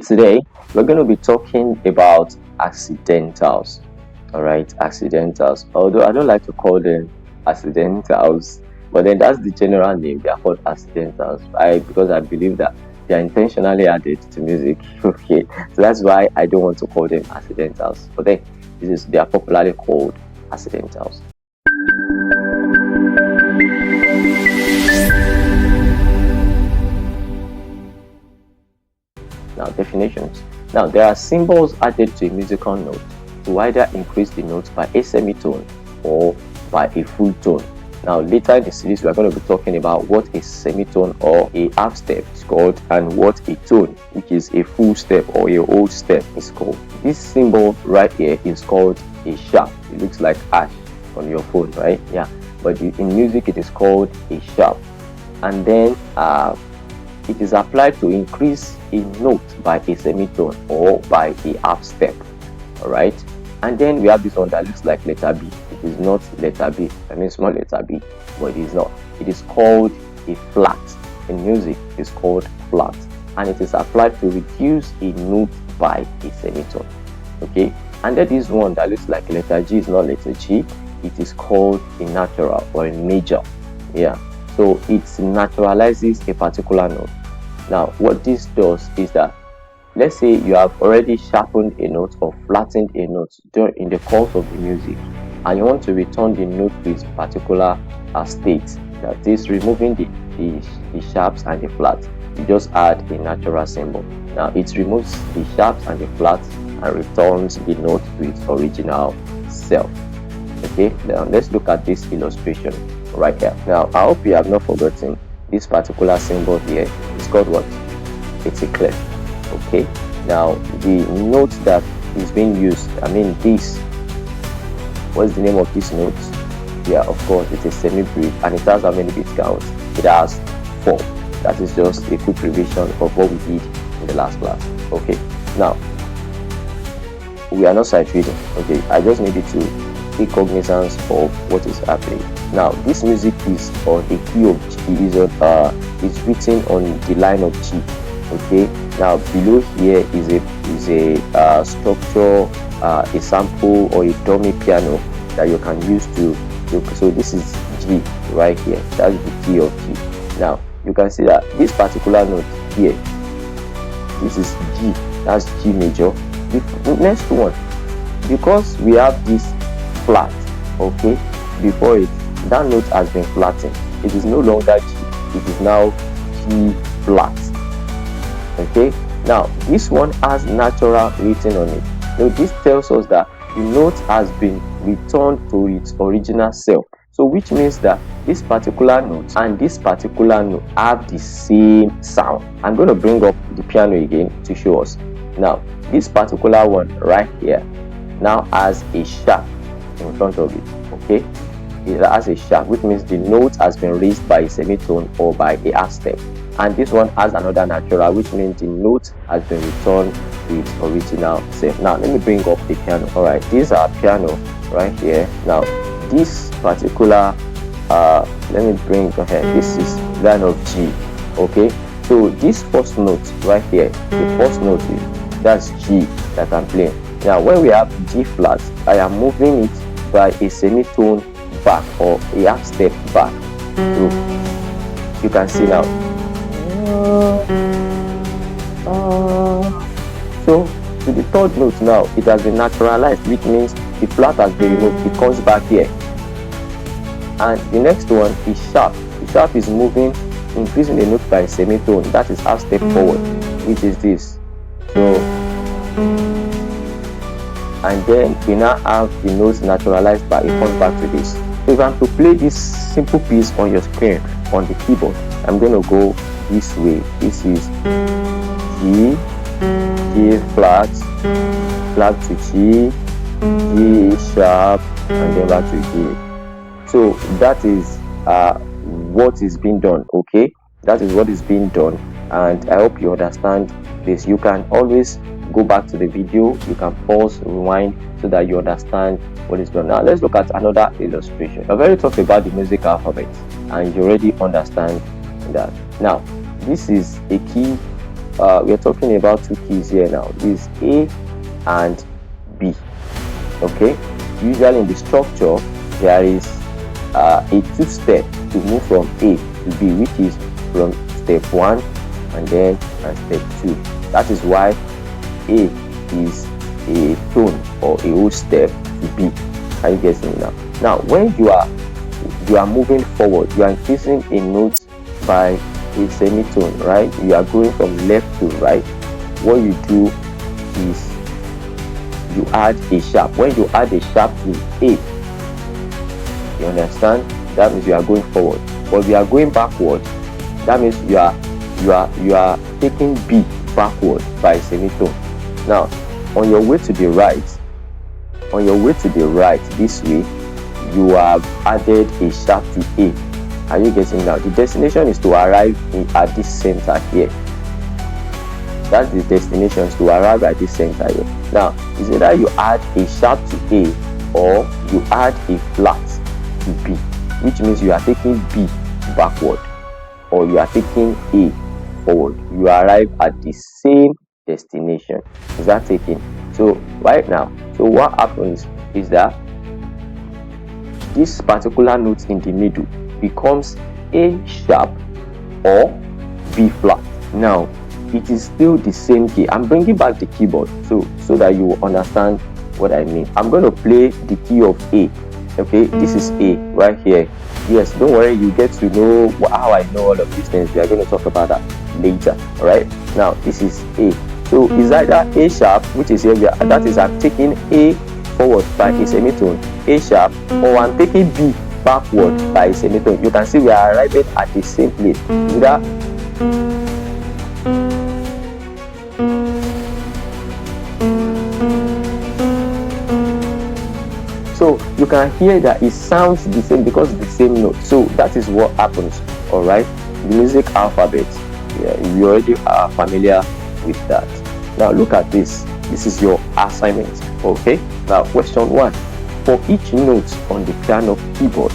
Today, we're going to be talking about accidentals. All right, accidentals. Although I don't like to call them accidentals, but then that's the general name. They are called accidentals. Because I believe that they are intentionally added to music. Okay, so that's why I don't want to call them accidentals. But then they are popularly called accidentals. Now, definitions. Now, there are symbols added to a musical note to either increase the note by a semitone or by a full tone. Now, later in the series, we are going to be talking about what a semitone or a half step is called and what a tone, which is a full step or a whole step, is called. This symbol right here is called a sharp. It looks like ash on your phone, right? Yeah, but in music, it is called a sharp. And then it is applied to increase a note by a semitone or by a half step. All right, and then we have this one that looks like letter B. It is not letter B. I mean small letter B, but it is not. It is called a flat. In music, it is called flat, and it is applied to reduce a note by a semitone. Okay, and then this one that looks like letter G is not letter G. It is called a natural or a major. Yeah, so it naturalizes a particular note. Now, what this does is that, let's say you have already sharpened a note or flattened a note in the course of the music, and you want to return the note to its particular state, that is removing the sharps and the flats. You just add a natural symbol. Now, it removes the sharps and the flats and returns the note to its original self. Okay, now let's look at this illustration right here. Now, I hope you have not forgotten this particular symbol here is called what? It's a clef. Okay, now the note that is being used, this, what's the name of this note? Yeah, of course, it's a semi-brief, and it has how many beat counts? It has 4. That is just a quick revision of what we did in the last class. Okay, now we are not sight reading. Okay, I just needed to take cognizance of what is happening. Now, this music is on a key of G, is written on the line of G. Okay, now below here is a structure, a sample or a dummy piano that you can use to. So this is G right here. That's the key of G. Now you can see that this particular note here, this is G. That's G major. The next one, because we have this flat, okay, before it, that note has been flattened. It is no longer G, it is now G flat. Okay, now this one has natural written on it. Now this tells us that the note has been returned to its original self. So which means that this particular note and this particular note have the same sound. I'm going to bring up the piano again to show us. Now this particular one right here now has a sharp in front of it. Okay, it has a sharp, which means the note has been raised by a semitone or by a half step, and this one has another natural, which means the note has been returned to its original self. Now let me bring up the piano. All right, these are piano right here. Now this particular let me bring ahead. This is line of G. Okay, so this first note right here, the first note is, that's G that I'm playing. Now when we have G flat, I am moving it by a semitone back or a half step back. So you can see now. So to the third note now, it has been naturalized, which means the flat has been removed. It comes back here. And the next one is sharp. The sharp is moving, increasing the note by a semitone. That is half step forward, which is this. So, and then we now have the notes naturalized by it comes back to this. So if I'm to play this simple piece on your screen on the keyboard, I'm going to go this way. This is G, G flat, flat to G, G sharp, and then back to G. So that is what is being done. Okay, that is what is being done, and I hope you understand this. You can always go back to the video, you can pause, rewind, so that you understand what is done. Now let's look at another illustration. I've already talked about the music alphabet and you already understand that. Now this is a key we're talking about two keys here now. This is A and B. Okay, usually in the structure there is a two-step to move from A to B, which is from step 1 and then step 2. That is why A is a tone or a whole step to B. Are you getting it now? Now when you are moving forward, you are increasing a note by a semitone, right? You are going from left to right. What you do is you add a sharp. When you add a sharp to A, you understand, that means you are going forward. But if you are going backward, that means you are taking B backward by a semitone. Now on your way to the right, this way, you have added a sharp to A. Are you getting now? The destination is to arrive at this center here. That's the destination, is to arrive at this center here. Now is either you add a sharp to A or you add a flat to B, which means you are taking B backward or you are taking A forward. You arrive at the same destination. Is that taken? So right now, so what happens is that this particular note in the middle becomes A sharp or B flat. Now it is still the same key. I'm bringing back the keyboard so that you will understand what I mean. I'm going to play the key of A. Okay, this is A right here. Yes, don't worry, you get to know how I know all of these things. We are going to talk about that later. All right, now this is A. So is either A sharp, which is here, that is I'm taking A forward by a semitone, A sharp, or I'm taking B backward by a semitone. You can see we are arriving at the same place. So you can hear that it sounds the same because it's the same note. So that is what happens. All right, the music alphabet. Yeah, you already are familiar with that. Now look at this. This is your assignment. Okay. Now question 1. For each note on the piano keyboard,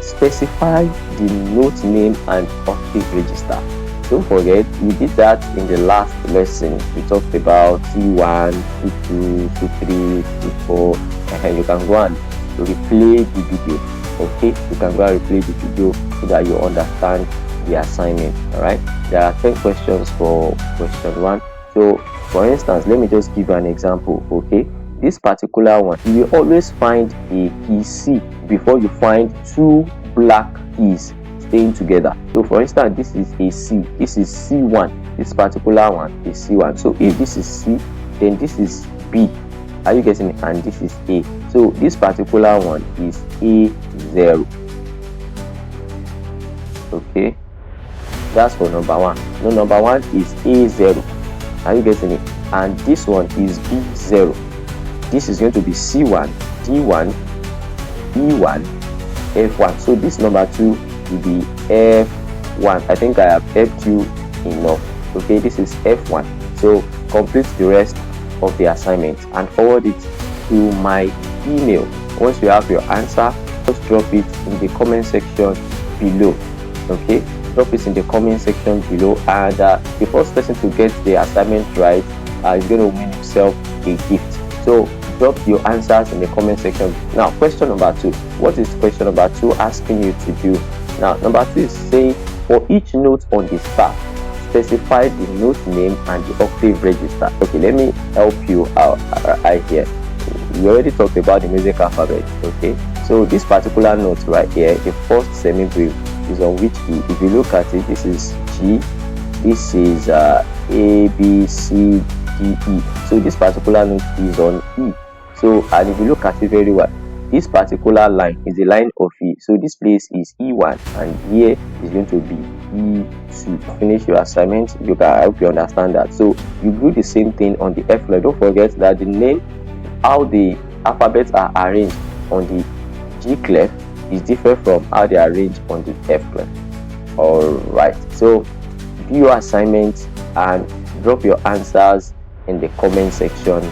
specify the note name and octave register. Don't forget, we did that in the last lesson. We talked about C1, C2, C3, C4, and you can go and replay the video. Okay, you can go and replay the video so that you understand the assignment. All right, there are 10 questions for question 1. So for instance, let me just give you an example. Okay, this particular one, you will always find a key C before you find 2 black keys staying together. So for instance, this is a C, this is C1, this particular one is C1. So if this is C, then this is B. Are you getting it? And this is A. So this particular one is A0. Okay, that's for number 1. No, number 1 is A0. Are you getting it? And this one is B0. This is going to be C1, D1, E1, F1. So this number 2 will be F1. I think I have helped you enough. Okay, this is F1. So complete the rest of the assignment and forward it to my email. Once you have your answer, just drop it in the comment section below. Okay, drop it in the comment section below, and the first person to get the assignment right is going to win himself a gift. So drop your answers in the comment section. Now question number 2. What is question number 2 asking you to do? Now number 2 is saying for each note on the staff, specify the note name and the octave register. Okay, let me help you out right here. We already talked about the music alphabet. Okay, so this particular note right here, the first semi-brief, is on which key? If you look at it, this is G, this is A, B, C, D, E. So this particular note is on E. So, and if you look at it very well, this particular line is the line of E. So this place is E1 and here is going to be E2. Finish your assignment. I hope you understand that. So you do the same thing on the F line. Don't forget that the name, how the alphabets are arranged on the G clef is different from how they are arranged on the F clef. Alright, so do your assignment and drop your answers in the comment section